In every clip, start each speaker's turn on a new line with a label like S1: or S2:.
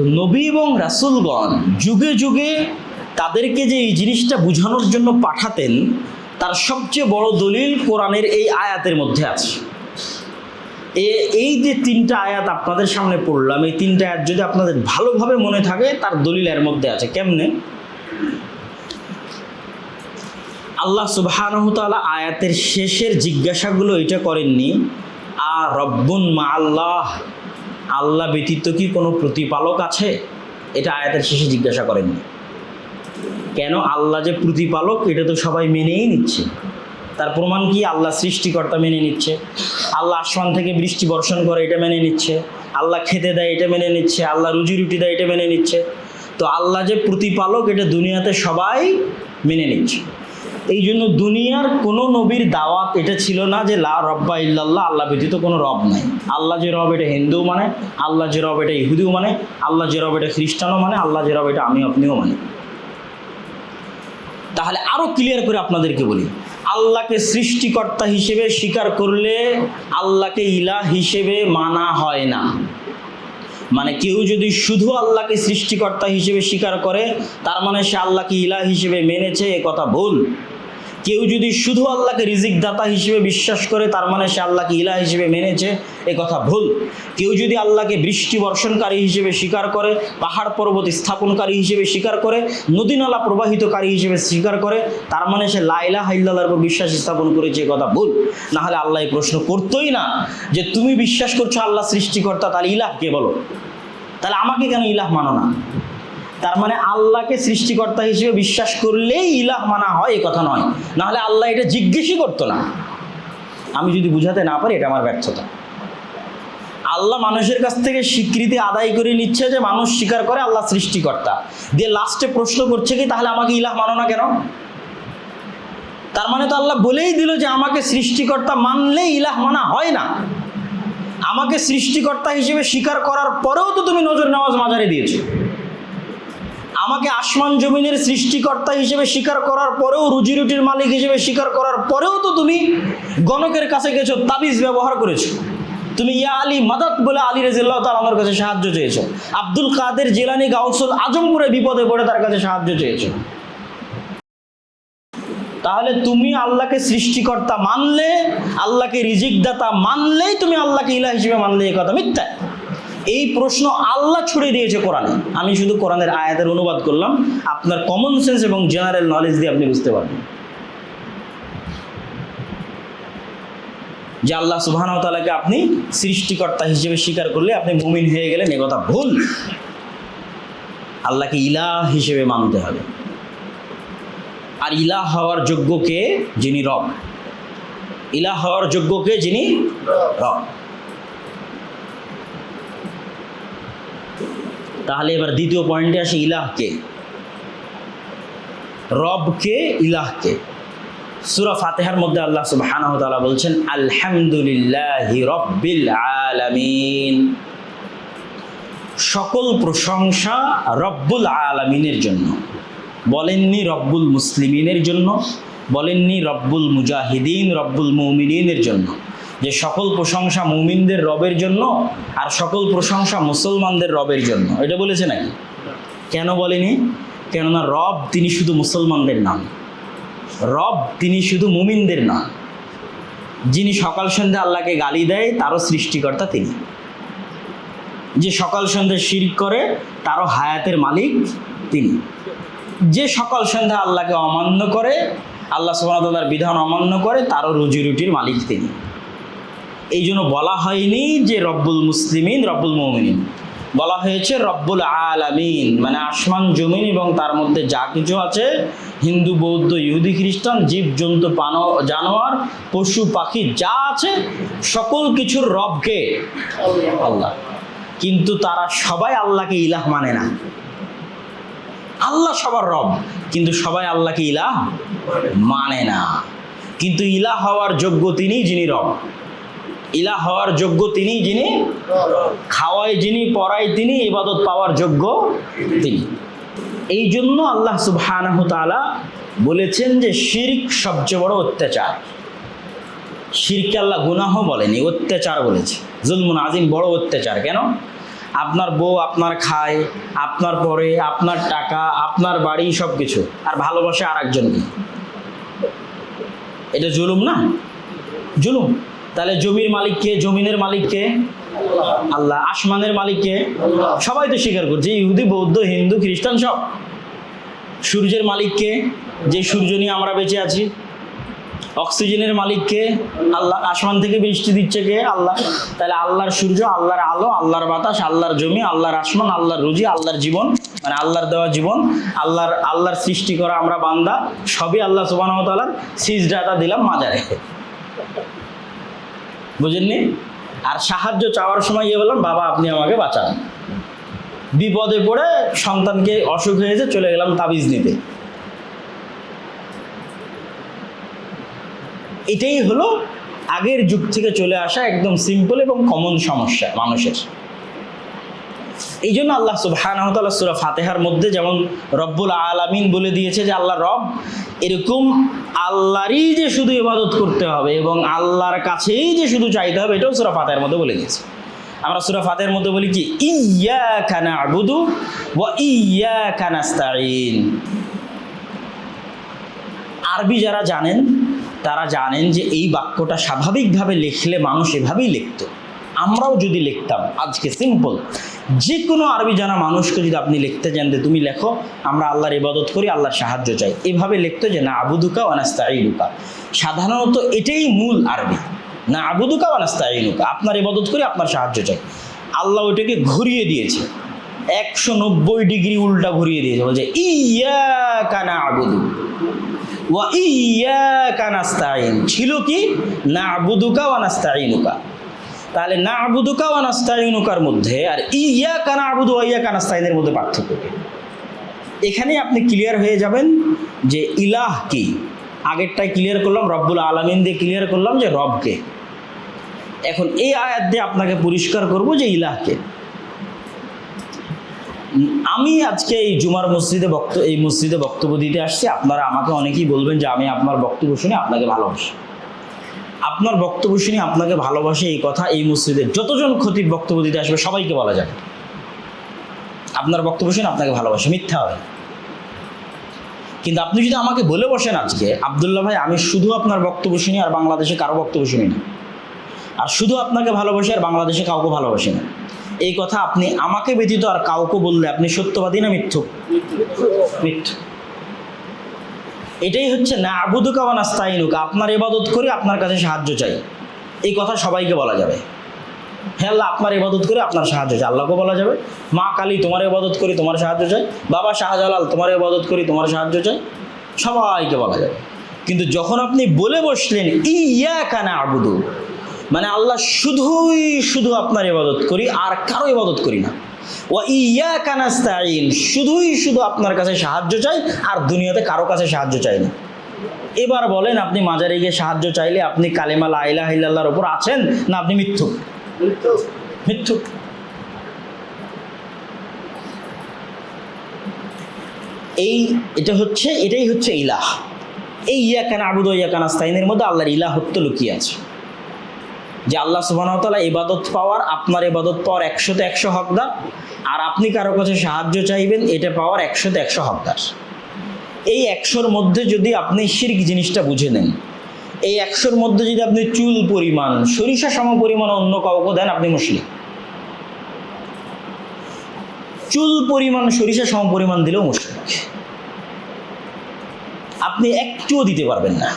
S1: তো নবী এবং রাসূলগণ যুগে যুগে তাদেরকে যে এই জিনিসটা বোঝানোর জন্য পাঠাতেন, তার সবচেয়ে বড় দলিল কোরআনের এই আয়াতের মধ্যে আছে। এই যে তিনটা আয়াত আপনাদের সামনে পড়লাম, এই তিনটা আয়াত যদি আপনাদের ভালোভাবে মনে থাকে, তার দলিল এর মধ্যে আছে। কেমনে? আল্লাহ সুবহানাহু ওয়া তাআলা আয়াতের শেষের জিজ্ঞাসাগুলো এটা করেননি, আর রব্বুন মা আল্লাহ, আল্লাহ ব্যতীত কি কোনো প্রতিপালক আছে? এটা আয়াতের শেষে জিজ্ঞাসা করেননি। কেন? আল্লাহ যে প্রতিপালক এটা তো সবাই মেনেই নিচ্ছে। তার প্রমাণ কি? আল্লাহ সৃষ্টিকর্তা মেনে নিচ্ছে, আল্লাহ আসমান থেকে বৃষ্টি বর্ষণ করে এটা মেনে নিচ্ছে, আল্লাহ খেতে দেয় এটা মেনে নিচ্ছে, আল্লাহ রুজি রুটি দেয় এটা মেনে নিচ্ছে। তো আল্লাহ যে প্রতিপালক এটা দুনিয়াতে সবাই মেনে নিচ্ছে। এই জন্য দুনিয়ার কোনো নবীর দাওয়াত এটা ছিল না যে লা রব্বা ইল্লাল্লাহ, আল্লাহ ব্যতীত কোনো রব নাই। আল্লাহ যে রব এটা হিন্দুও মানে, আল্লাহ যে রব এটা ইহুদিও মানে, আল্লাহ যে রব এটা খ্রিস্টানও মানে, আল্লাহ যে রব এটা আমি আপনিও মানে। তাহলে আরো ক্লিয়ার করে আপনাদেরকে বলি, আল্লাহকে সৃষ্টিকর্তা হিসেবে স্বীকার করলে আল্লাহকে ইলাহ হিসেবে মানা হয় না। মানে কেউ যদি শুধু আল্লাহকে সৃষ্টিকর্তা হিসেবে স্বীকার করে, তার মানে সে আল্লাহকে ইলাহ হিসেবে মেনেছে, এ কথা ভুল। কেউ যদি শুধু আল্লাহকে রিজিক দাতা হিসেবে বিশ্বাস করে, তার মানে সে আল্লাহকে ইলাহ হিসেবে মেনেছে, এ কথা ভুল। কেউ যদি আল্লাহকে বৃষ্টি বর্ষণকারী হিসেবে স্বীকার করে, পাহাড় পর্বত স্থাপনকারী হিসেবে স্বীকার করে, নদী নালা প্রবাহিতকারী হিসেবে স্বীকার করে, তার মানে সে লা ইলাহা ইল্লাল্লাহর উপর বিশ্বাস স্থাপন করেছে, এ কথা ভুল। না হলে আল্লাহ এই প্রশ্ন করতোই না যে তুমি বিশ্বাস করছো আল্লাহ সৃষ্টিকর্তা, তাহলে ইলাহ কে বলো, তাহলে আমাকে কেন ইলাহ মানো না? তার মানে আল্লাহকে সৃষ্টিকর্তা হিসেবে বিশ্বাস করলেই ইলাহ মানা হয়, এ কথা নয়। না হলে আল্লাহ এটা জিজ্ঞেসই করতো না। আমি যদি বুঝাতে না পারি, এটা আমার ব্যর্থতা। আল্লাহ মানুষের কাছ থেকে স্বীকৃতি আদায় করে নিচ্ছে যে মানুষ স্বীকার করে আল্লাহ সৃষ্টিকর্তা, দিয়ে লাস্টে প্রশ্ন করছে কি তাহলে আমাকে ইলাহ মানো না কেন? তার মানে তো আল্লাহ বলেই দিল যে আমাকে সৃষ্টিকর্তা মানলে ইলাহ মানা হয় না। আমাকে সৃষ্টিকর্তা হিসেবে স্বীকার করার পরেও তো তুমি নজর নামাজ মাজারে দিয়েছো। আমাকে আসমান জমিনের সৃষ্টিকর্তা হিসেবে স্বীকার করার পরেও, রুজি রুটির মালিক হিসেবে স্বীকার করার পরেও তো তুমি গণকের কাছে গেছো, তাবিজ ব্যবহার করেছো। তুমি ইয়া আলী মাদাত বলে আলী রাদিয়াল্লাহু তাআলা আমার কাছে সাহায্য চেয়েছো। আব্দুল কাদের জিলানী গাউসুল আজমপুরে বিপদে পড়ে তার কাছে সাহায্য চেয়েছো। তাহলে তুমি আল্লাহকে সৃষ্টিকর্তা মানলে, আল্লাহকে রিজিক দাতা মানলেই তুমি আল্লাহকে ইলাহ হিসেবে মানলে, এই কথা মিথ্যা। এই প্রশ্ন আল্লাহ ছুড়ে দিয়েছে কোরআনে। আমি শুধু কোরআনের আয়াতের অনুবাদ করলাম, আপনার কমন সেন্স এবং জেনারেল নলেজ দিয়ে আপনি বুঝতে পারবেন যে আল্লাহ সুবহানাহু ওয়া তাআলাকে আপনি সৃষ্টিকর্তা হিসেবে স্বীকার করলে আপনি মুমিন হয়ে গেলেন, এ কথা ভুল। আল্লাহকে ইলাহ হিসেবে মানতে হবে। আর ইলাহ হওয়ার যোগ্য কে? যিনি রব। ইলাহ হওয়ার যোগ্য কে? যিনি রব। তাহলে এবার দ্বিতীয় পয়েন্টে আসে, ইলাহ কে? রব কে? ইলাহ কে? সূরা ফাতিহার মধ্যে আল্লাহ সুবহানাহু ওয়া তাআলা বলছেন আলহামদুলিল্লাহি রাব্বিল আলামিন। সকল প্রশংসা রব্বুল আলামিনের জন্য। বলেননি রব্বুল মুসলিমিনের জন্য, বলেননি রব্বুল মুজাহিদিন, রব্বুল মুমিনিনের জন্য। যে সকল প্রশংসা মুমিনদের রবের জন্য আর সকল প্রশংসা মুসলমানদের রবের জন্য, এটা বলেছে নাকি? কেন বলেনি? কেননা রব তিনি শুধু মুসলমানদের নাম, রব তিনি শুধু মুমিনদের নাম। যিনি সকাল সন্ধ্যা আল্লাহকে গালি দেয় তারও সৃষ্টিকর্তা তিনি। যে সকাল সন্ধ্যা শিরক করে তারও হায়াতের মালিক তিনি। যে সকাল সন্ধ্যা আল্লাহকে অমান্য করে, আল্লাহ সুবহানাহু ওয়া তাআলার বিধান অমান্য করে, তারও রুজি রুটির মালিক তিনি। এই জন্য বলা হয়নি যে রব্বুল মুসলিমিন, রব্বুল মুমিনিন, বলা হয়েছে রব্বুল আলামিন। মানে আসমান জমিন এবং তার মধ্যে যা কিছু আছে, হিন্দু বৌদ্ধ ইহুদি খ্রিস্টান, জীব জন্তু জানোয়ার পশু পাখি যা আছে, সকল কিছুর রবকে আল্লাহ। কিন্তু তারা সবাই আল্লাহকে ইলাহ মানে না। আল্লাহ সবার রব, কিন্তু সবাই আল্লাহকে ইলাহ মানে না। কিন্তু ইলাহ হওয়ার যোগ্য তিনি যিনি রব, ইলাহ হওয়ার যোগ্য তিনি যিনি খাওয়ায়, যিনি পড়ায় তিনি, ইবাদত পাওয়ার যোগ্য তিনি। এই জন্য আল্লাহ সুবহানাহু ওয়া তাআলা বলেছেন যে শিরক সবচেয়ে বড় অত্যাচার। শিরকে আল্লাহ গুনাহ বলেনি, অত্যাচার বলেছে। জুলমুন আজিম, বড় অত্যাচার। কেন? আপনার বউ আপনার খায়, আপনার পরে, আপনার টাকা, আপনার বাড়ি, সব কিছু, আর ভালোবাসে আর একজনকে। এটা জুলুম না? জুলুম। তাহলে জমির মালিক কে? জমিনের মালিক কে? আল্লাহ। আসমানের মালিক কে? সবাই তো স্বীকার করছে, ইহুদি, বৌদ্ধ, হিন্দু, খ্রিস্টান সব। সূর্যের মালিক কে? যে সূর্য নিয়ে আমরা বেঁচে আছি। অক্সিজেনের মালিক কে? আল্লাহ। আসমান থেকে বৃষ্টি দিচ্ছে কে? আল্লাহ। তাহলে আল্লাহর সূর্য, আল্লাহর আলো, আল্লাহর বাতাস, আল্লাহর জমি, আল্লাহর আসমান, আল্লাহর রুজি, আল্লাহর জীবন, মানে আল্লাহর দেওয়া জীবন, আল্লাহর সৃষ্টি করা আমরা বান্দা, সবই আল্লাহ সুবহানাহু ওয়া তাআলার। সিজদাটা দিলাম মাজারে, বুঝেননি? আর সাহায্য চাওয়ার সময় বললাম, বাবা আপনি আমাকে বাঁচান। বিপদে পড়ে সন্তানকে অসুখ হয়েছে, চলে গেলাম তাবিজ নিতে। এটাই হলো আগের যুগ থেকে চলে আসা একদম সিম্পল এবং কমন সমস্যা মানুষের। এই জন্য আল্লাহ সুবহানাহু ওয়া তাআলা সূরা ফাতিহার মধ্যে যেমন রব্বুল আলামিন বলে দিয়েছে যে আল্লাহ রব, এরকম আল্লাহরই যে শুধু ইবাদত করতে হবে এবং আল্লাহর কাছেই যে শুধু চাইতে হবে, এটাও সূরা ফাতিহার মধ্যে বলে দিয়েছে। আমরা সূরা ফাতিহার মধ্যে বলি কি, ইয়্যাকা না'বুদু ওয়া ইয়্যাকা নাস্তাঈন। আরবি যারা জানেন তারা জানেন যে এই বাক্যটা স্বাভাবিকভাবে লিখলে মানুষ এভাবেই লিখত। আমরাও যদি লিখতাম আজকে সিম্পল, যে কোনো আরবি জানা মানুষকে যদি আপনি লিখতে জানতে, তুমি লেখো আমরা আল্লাহর ইবাদত করি, আল্লাহর সাহায্য চাই, এভাবে লিখতো যে না আবুদুকা ওয়া নাস্তাঈনুকা। সাধারণত এটাই মূল আরবি, না আবুদুকা ওয়া নাস্তাঈনুকা, আপনার ইবাদত করি, আপনার সাহায্য চাই। আল্লাহ ওইটাকে ঘুরিয়ে দিয়েছে, 190 ডিগ্রি উল্টা ঘুরিয়ে দিয়েছে, বলছে ইয়্যাকা না'বুদু ওয়া ইয়্যাকা নাস্তাঈন। ছিল কি না'বুদুকা ওয়া নাস্তাঈনুকা। তাহলে না'বুদুকা ওয়া নাস্তাঈনুকার মধ্যে আর ইয়্যাকা না'বুদু ওয়া ইয়্যাকা নাস্তাঈনের মধ্যে পার্থক্য কি? এখানেই আপনি ক্লিয়ার হয়ে যাবেন যে ইলাহ কি। আগেরটাই ক্লিয়ার করলাম, রব্বুল আলামিন দিয়ে ক্লিয়ার করলাম যে রবকে। এখন এই আয়াত দিয়ে আপনাকে পরিষ্কার করব যে ইলাহকে। আমি আজকে এই জুমার মসজিদে বক্তব্য দিতে আসছি। আপনারা আমাকে অনেকেই বলবেন যে আমি আপনার বক্তব্য শুনে আপনাকে ভালোবাসি। আপনার বক্তব্য শুনে আপনাকে ভালোবাসে, এই কথা এই মসজিদের যতজন খতিব বক্তব্য দিতে আসবে সবাইকে বলা যাবে আপনার বক্তব্য শুনে আপনাকে ভালোবাসে, মিথ্যা হবে। কিন্তু আপনি যদি আমাকে বলে বসেন আজকে, আব্দুল্লাহ ভাই আমি শুধু আপনার বক্তব্য শুনি আর বাংলাদেশে কারো বক্তব্য শুনি না, আর শুধু আপনাকে ভালোবাসি আর বাংলাদেশে কাউকে ভালোবাসি না, এই কথা আপনি আমাকে ব্যতীত আর কাউকে বললে আপনি সত্যবাদী না মিথ্যুক? মিথ্যুক। এটাই হচ্ছে না'বুদুকা ওয়া নাস্তাঈনুকা, আপনার ইবাদত করি, আপনার কাছে সাহায্য চাই, এই কথা সবাইকে বলা যাবে। হ্যাঁ আল্লাহ আপনার ইবাদত করি, আপনার সাহায্য চাই, আল্লাহকে বলা যাবে। মা কালী তোমার ইবাদত করি, তোমার সাহায্য চাই। বাবা শাহজালাল তোমার ইবাদত করি, তোমার সাহায্য চাই, সবাইকে বলা যাবে। কিন্তু যখন আপনি বলে বসলেন ইয়্যাকা না'বুদু, মানে আল্লাহ শুধু আপনার ইবাদত করি আর কারো ইবাদত করি না, ওয়া ইয়্যাকা নাস্তাঈন, শুধু আপনার কাছে সাহায্য চাই আর দুনিয়াতে কারো কাছে সাহায্য চাই না। এবার বলেন আপনি মাজারে গিয়ে সাহায্য চাইলে আপনি কালেমা লা ইলাহা ইল্লাল্লাহর উপর আছেন না আপনি মিথ্যুক? মিথ্যুক। এটাই হচ্ছে ইলাহ। এই ইয়্যাকা না'বুদু ওয়া ইয়্যাকা নাস্তাঈনের মধ্যে আল্লাহর ইলাহত্ব লুকিয়ে আছে, যে আল্লাহ সুবহানাহু ওয়া তাআলা ইবাদত পাওয়ার, আপনার ইবাদত পাওয়ার 100তে 100 হকদার, আর আপনি কারো কাছে সাহায্য চাইবেন এটা পাওয়ার 100তে 100 হকদার। এই 100র মধ্যে যদি আপনি শিরক জিনিসটা বুঝে নেন, এই 100র মধ্যে যদি আপনি চুল পরিমাণ, সরিষা সম পরিমাণ অন্য কাউকে দেন, আপনি মুশরিক। চুল পরিমাণ, সরিষা সম পরিমাণ দিলেও মুশরিক। আপনি একটুও দিতে পারবেন না,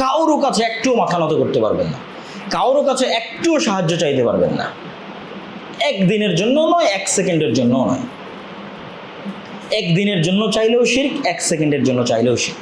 S1: কারোর কাছে একটুও মাথা নত করতে পারবেন না, কারোর কাছে একটুও সাহায্য চাইতে পারবেন না, একদিনের জন্য নয়, 1 সেকেন্ডের জন্য নয়। একদিনের জন্য চাইলেও শিরক, 1 সেকেন্ডের জন্য চাইলেও শিরক।